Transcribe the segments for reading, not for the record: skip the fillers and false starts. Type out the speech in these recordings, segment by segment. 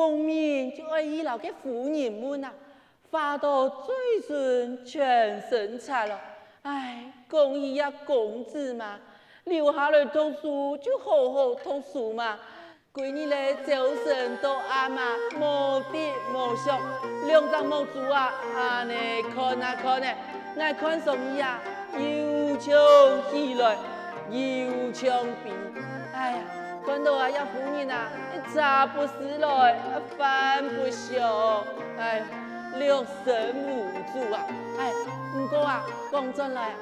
公民就爱依老嘅妇人们啊，花到最顺全身残咯。唉，公义呀公子嘛，留下来读书就好好读书嘛。闺女咧早晨到暗嘛，无滴无想，两张毛珠啊，安尼看啊看呢，爱看上伊啊，又唱起来，又唱比，哎呀，看到啊，一妇人啊，茶不思来，饭不想，哎，六神无主啊，哎，不过啊，讲真来啊。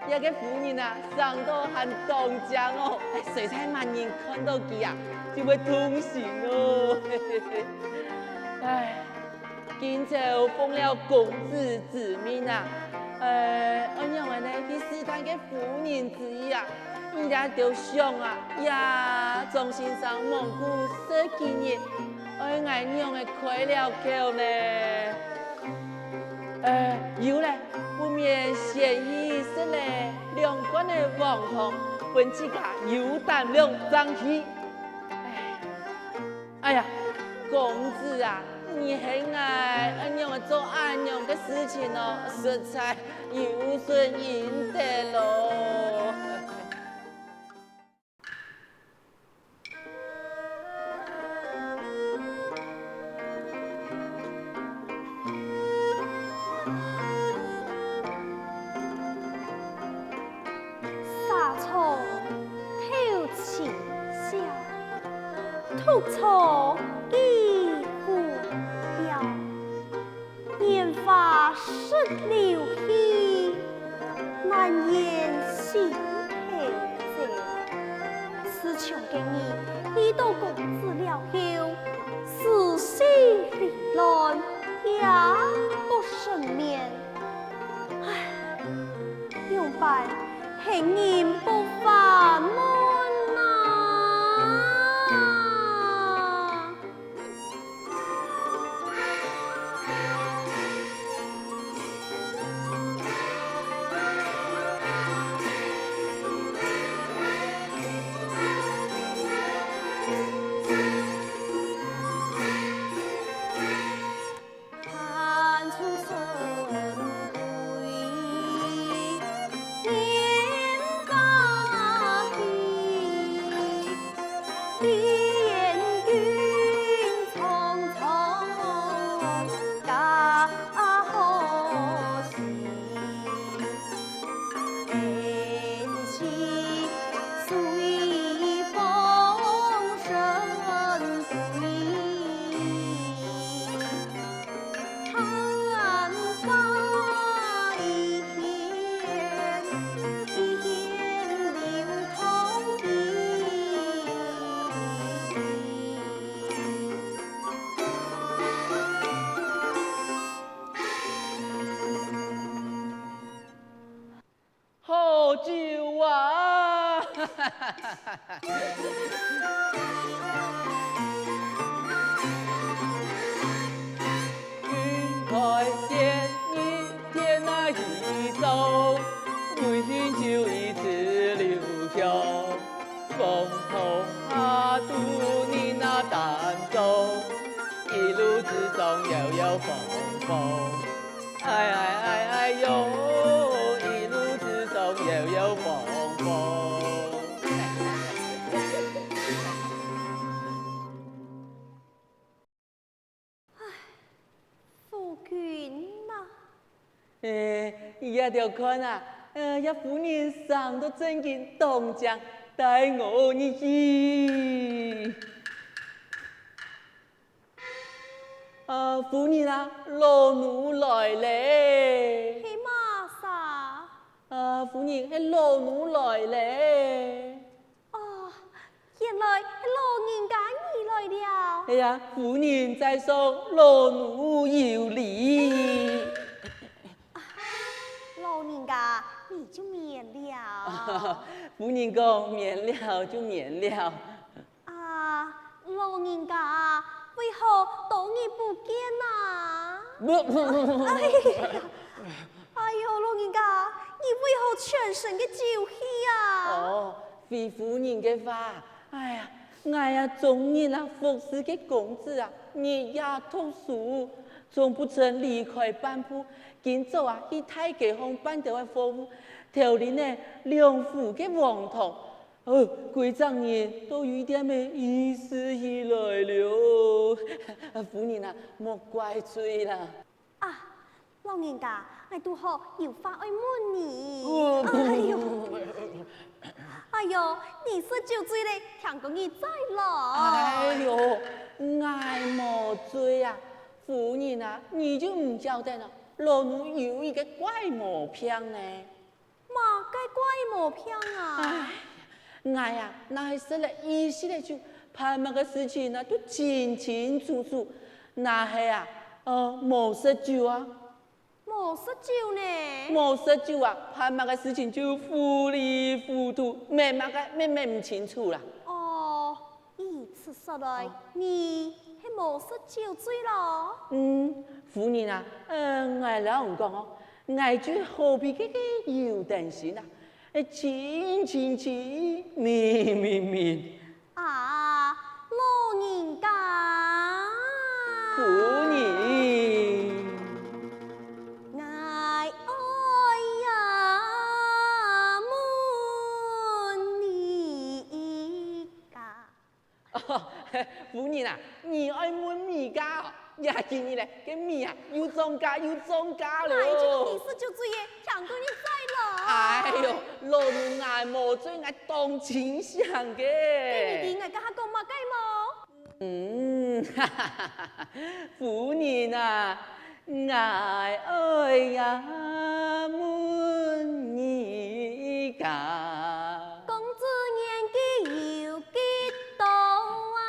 一个妇人啊，上到很当家哦，哎，谁才万人看到佢啊，就會痛心哦。唉，今朝奉了公子之命啊，安樣嘅呢？去試探嘅婦人之意啊，伊拉就想啊，呀，從先生蒙古十幾年，愛挨樣嘅開了口呢。有咧，不免嫌疑失咧，兩官的王堂，本自家有膽量爭氣。哎呀，公子啊，你很愛安樣做安樣嘅事情哦，實在有損應得咯。吐槽几乎了，年华逝流去，难言心悲者。思穷的你，遇到公子了后，死死离乱，也不生面。唉，有办幸运不烦么？好酒啊！云开见雨，天那一手，微醺就一直流向。风头阿杜你那弹奏，一路之中悠悠风风，哎哎哎哎哟！悠悠风风，唉，夫君呐，伊也条看啊，一妇人上到正经东江带我你去。妇人啊，老奴来嘞。是嘛啥？夫人，係老奴來咧。哦，原來係老人家你來了。哎呀，夫人在說老奴有禮。老人家你就免了。夫人講免了就免了。老人家為何多日不見啊？哎呦，老人家。你為何全身嘅酒氣啊？哦，非夫人嘅話，哎呀，我呀，终日啊服侍嘅公子啊，日夜读书，从不曾离开班铺。今早啊，去太极坊办到嘅货物，头年呢两府嘅王堂，贵丈人都有点嘅意思起来了。夫人啊，莫怪罪啦。啊，老人家，我拄好有话爱问你。哎呦，哎呦，你是酒醉嘞，听讲你在了。哎呦，爱莫罪啊！夫人啊，你就唔晓得啦，老奴有一个怪毛病呢。嘛该怪毛病啊！哎，我呀，那是了意识的就盼望个事情呢，都清清楚楚。那系啊，冇食酒啊，冇食酒呢？冇食酒啊，盼望个事情就糊里糊涂，明唔清楚啦。哦，以此说来，你系冇食酒醉咯？夫人啊，我老公讲哦，我就好比这个油灯芯啊，清清清，明明明。啊，老人家。夫人，爱呀，问你家。夫人啊，你爱问米家哦？呀，今日嘞，这米啊，又涨价了。哎，这个意思就醉耶，强哥你在了。哎呦，老奴爱无醉，爱当真相嘅。你哋爱跟他讲嘛，哈哈哈哈，夫人啊，爱呀问你家。公子年纪有几多啊？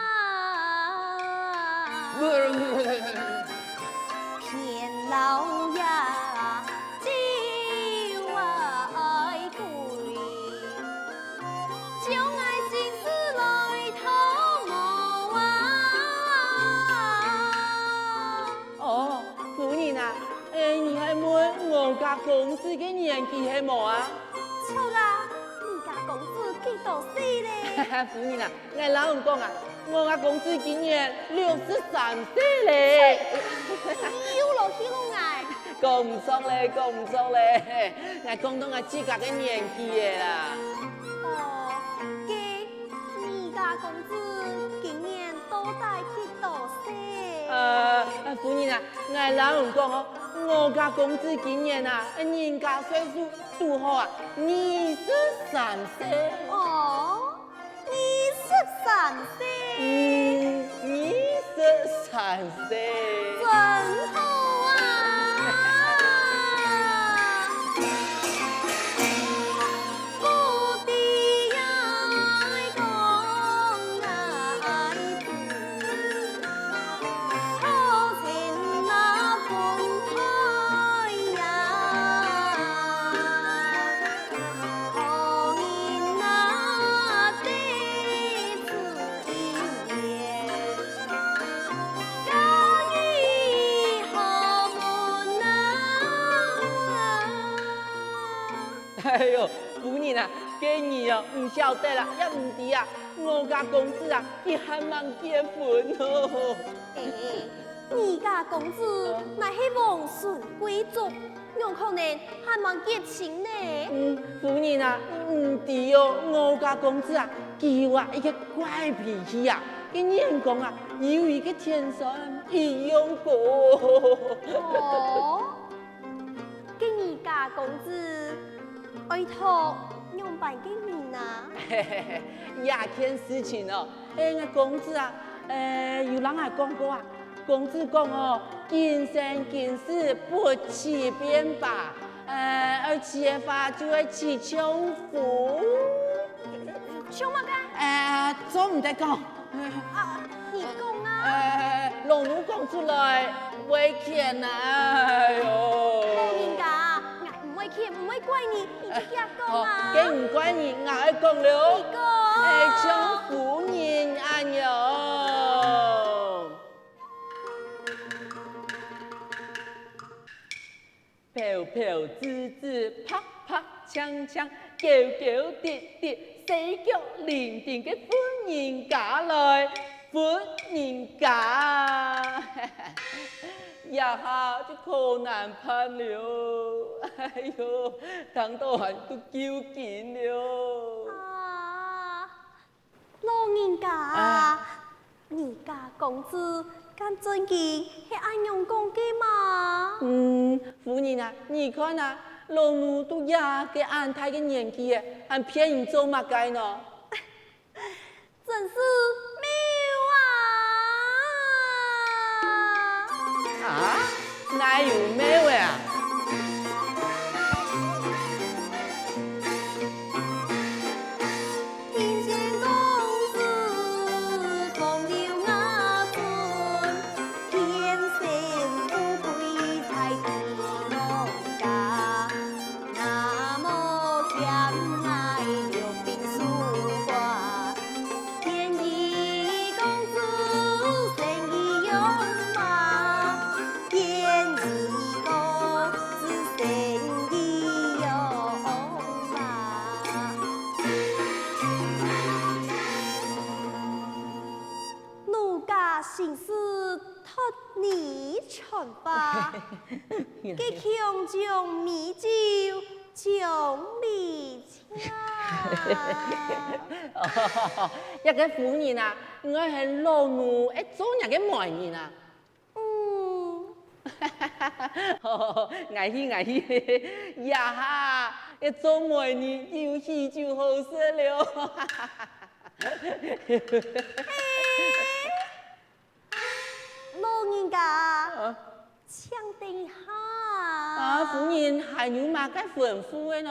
偏老呀，就爱贵，就爱心思来偷我啊！夫人啊，你还问我家公子嘅年纪系冇啊？错啦，你家公子几多岁咧？夫人啊，我老公讲啊，我家公子今年63岁嘞。有落去咯爱。讲唔错咧，我讲到我自家嘅年纪嘅啦。哦，嘅你家公子今年多大几多岁？夫人啊，我老公讲哦，我家公子今年啊，人家岁数拄好啊，23岁。哦，23岁。 23岁。真好啊！故地呀，讲来子，好情那分开呀，好人那对子一言。 家义好门哎呦，夫人啊，给你哦，唔晓得啦，也唔知啊，我家公子啊，佢还蛮结婚哦。你家公子乃是王孙贵族，有可能还蛮结亲呢。夫人啊，唔知哦，我家公子啊，佢话一个怪脾气啊，佢人讲啊，有一个天生异用过。哦，给你家公子爱托用办给你啊。呀，件事情哦，我公子啊，有人还讲过啊，公子讲哦，今生今世不起变吧，而起的话就会起穷福。穷嘛干？总唔得讲。啊，你讲啊。老奴讲出来，危险啊！哎呦。老人家，我唔会气，唔会怪你，你自己讲啊。给唔怪你，我爱讲了。你讲。像夫人安样。飘飘滋滋，啪啪锵锵，狗狗滴滴，西脚伶仃嘅夫人家来，夫人家，一下就可难盼了。哎呦，等到还都叫紧了。啊，老人家，你家公子咁尊敬，係安用講嘅嘛？夫人啊，你看啊，老母都也嘅安太嘅年紀啊，還騙人做乜嘅呢？真是妙啊！啊，哪有咩話啊？天仙公子風流雅尊，天仙富貴才地老家，那麼偏愛溜冰書畫，天意公子生意勇嘛，天意公子生意勇嘛。奴家心思託你傳吧，吉強將米酒將你請。一個夫人啊，我係老母一做人嘅媒人啊。危險，呀，一做媒人有戲就好事了。老人家，請等下。啊，夫人還有嘛該吩咐的呢？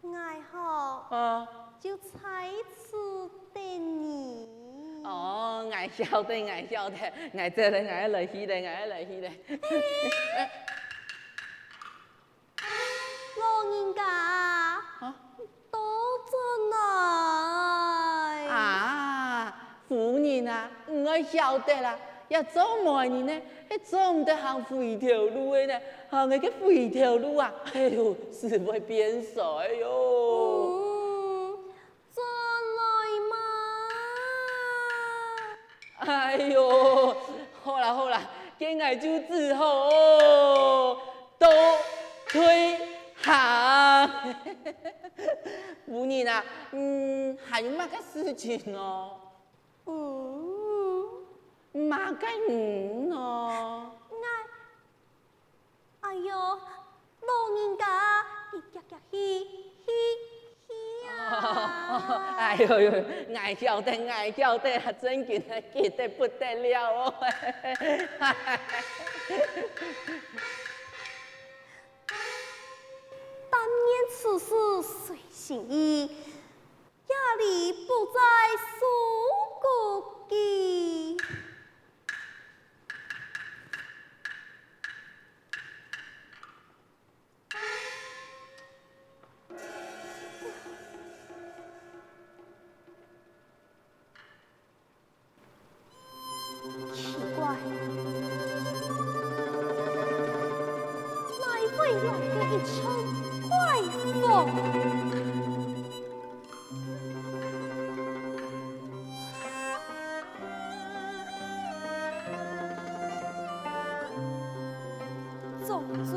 愛好啊，就在此等你。哦，我曉得，我這裡我來去的。老人家，多進來。啊，夫人啊，我曉得啦。要做媒人呢，做唔得行回頭路的呢，行那個回頭路啊，哎呦，是會變數，哎呦。進來嘛。哎呦，好啦，今日就只好哦，都退行。夫人啊，還有乜個事情哦？嘛個哦？哎呦，老人家，你去啊！哎呦，我曉得，真嘅記得不得了哦。但愿此事随心意，压力不在苏国计。奇怪，哪会来个一场怪风？宗主，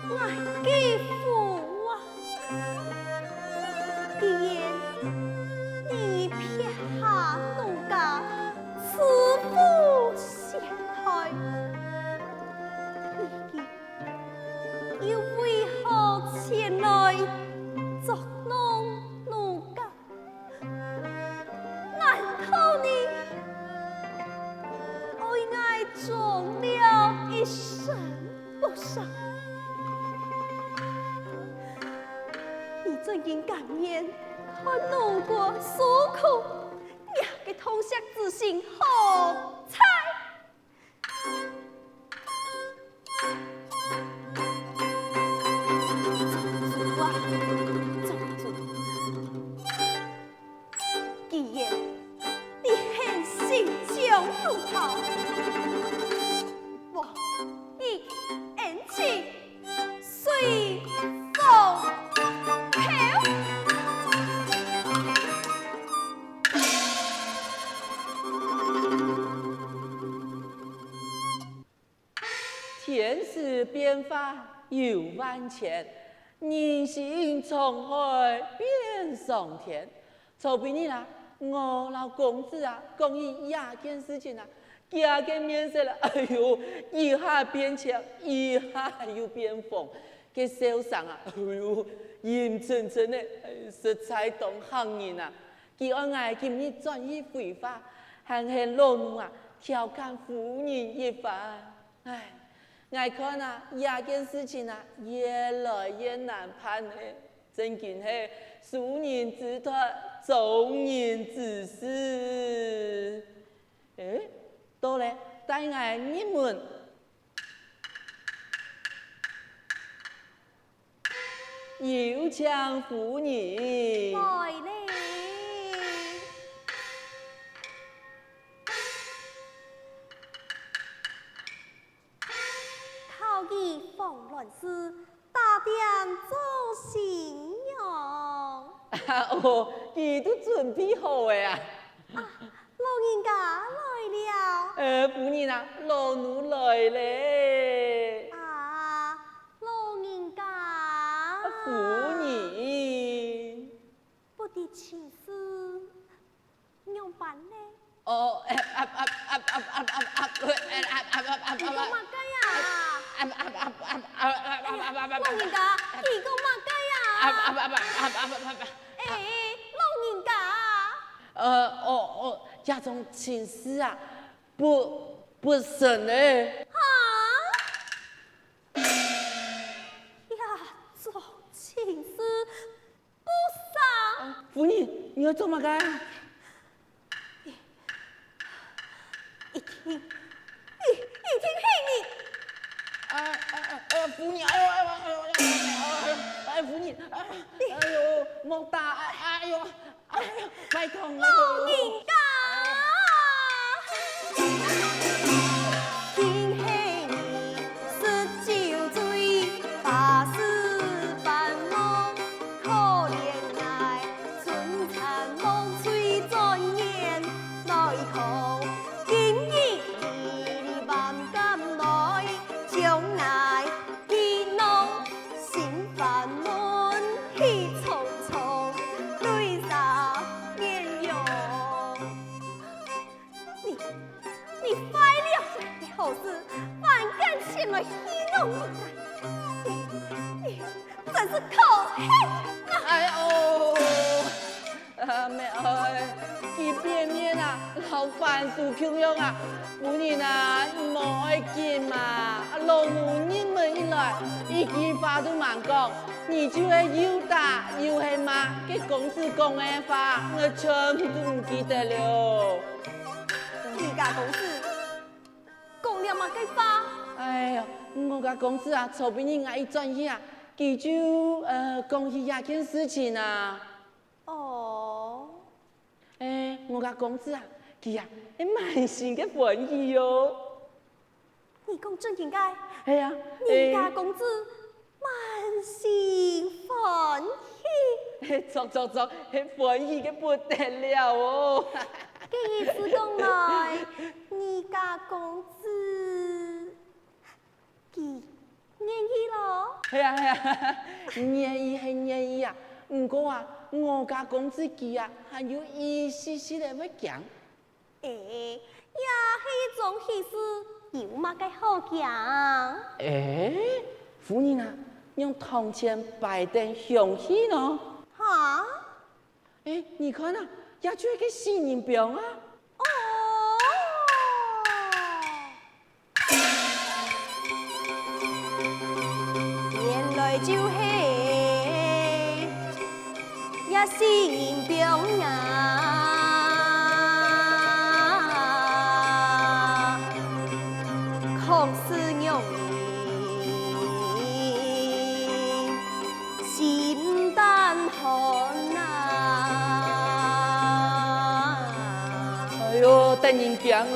我继父啊，既然你撇下奴家，慈父贤开，你又为何前来作弄奴家？难道你爱爱撞了一生不成？你最近感念看奴过诉苦，也给通宵之心好彩。宗主啊，宗主，既然你狠心将奴跑，我一言起随风。天时变化有万千，人心沧海变上天。曹兵你啦，我老公子啊，讲伊亚件事情啊，加个面色了，哎呦，一下变强，一下又变疯，个受伤啊，哎呦，阴沉沉的，实在当行人啊。佢安爱今日转移回法，还向老奴啊调侃夫人一番。唉，我看啊，这件事情啊，越来越难判嘞。真紧是庶人之托，众人之事。诶，到了，带我入门。有请夫人。来嘞！靠义放乱世，大典做信用。哦，伊都准备好的啊！老人家来了。夫人啊，老奴来嘞。啊，老人家。夫人。不得情事，怎办呢？哦，你讲嘛该呀？老人家，你讲嘛该呀？哎，老人家。这种情事啊，不省嘞。啊！呀，做情事不上。夫人，你要做嘛干？一听嘿你。夫人，夫人，哎呦，莫打，哎呦，拜托了。老人家。听嘿你19岁，8时半梦，可怜爱春蚕梦碎转眼，奈何今日你万感来，将来去弄心烦闷，气匆匆，泪洒面容。你坏了你好事，反感情来戏弄你，真是可恨啊！哎呦，妹哎，伊变面啊，老番薯口样啊，夫人啊，莫爱紧嘛，老母你们一来，一句话都蛮讲，你就会又打又恨骂，给公子讲的话，我全部都唔记得了。你家公子讲了嘛该话？哎呀，我家公子啊，曹兵人爱一转去啊，佢就讲起这件事情啊。哦，我家公子啊，佢啊，满心嘅欢喜哟。你讲真应该？哎呀，你家公子满心欢喜。错，欢喜嘅不得了哦。这一次讲来，你家公子，佢愿意咯？系啊，愿意系愿意啊。不过啊，我家公子佢啊，还有一丝丝的要讲。也是一种喜事，有嘛个好讲？夫人啊，用铜钱摆灯香气呢？哈？你看啊，也就一个新人表啊。哦，原来就是也新人表啊！空是用心胆寒呐！哎呦，等人讲哦。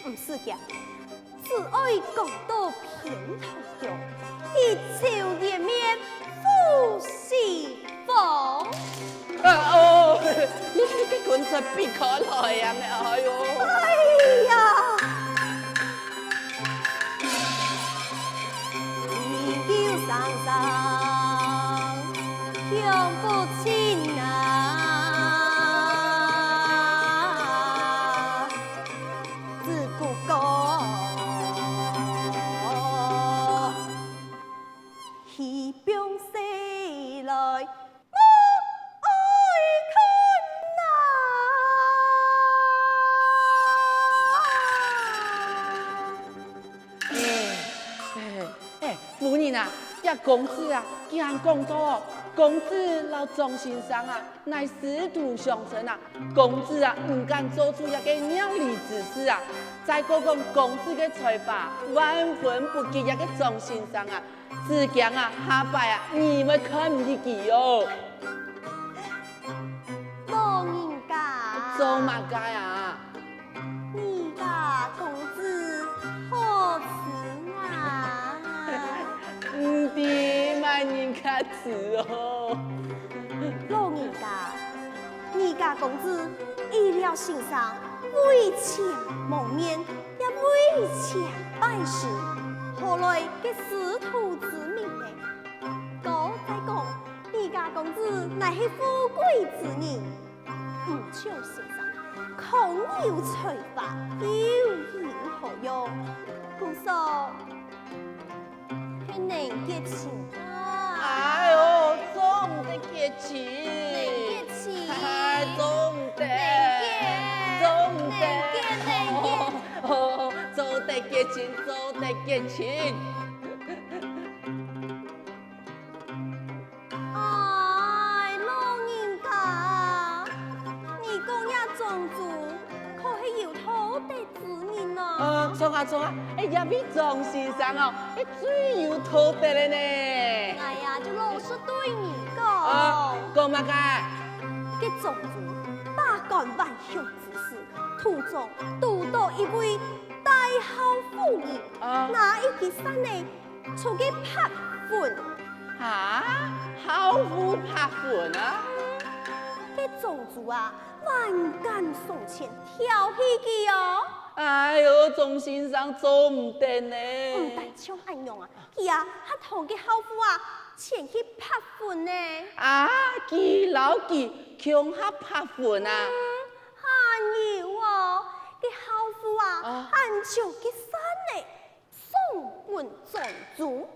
唔是嘅，只爱讲到偏头药，一朝颜面富士风。你个棍子别可来呀！哎呦！哎呀！年啊，这公子啊，竟然讲到哦，公子老庄先生啊，乃师徒相称啊，公子啊，唔敢做出一个鸟理之事啊。再讲讲公子的才华，万分不及一个庄先生啊。只讲啊，下摆啊，你们看唔起佢哦。老人家，做嘛该啊？你家公子好吃啊！唔的，买人家吃哦。老人家，你家公子医疗先生为钱蒙面，也为钱办事，何来嘅师徒之名呢？我再讲，你家公子乃是富贵之人，唔像先生，空有才华，有言何用？故说佢能结情啊！哎呦，做唔得结情，能结情，哎，做唔得，做唔得，哦，做得结情，做得结情。哎，老人家，你讲呀种族，可是有土地之人啊！错啊错啊，哎呀，比庄先生哦，哎最有土地的呢。哎呀，就老是对你讲，讲嘛该？这种族百干万凶之事，途中拄到一位大好妇人，拿一支伞呢，出去拍粪。啊，好富拍粉啊！这种族啊，万干送钱，挑起去哦。哎呦，庄先生做唔得呢。唔但像安样啊，佢啊，他同嘅好夫啊，前去拍粪呢。啊，记老记，强下拍粉啊！还有哦，嘅好夫啊，按照嘅山呢，送本种族。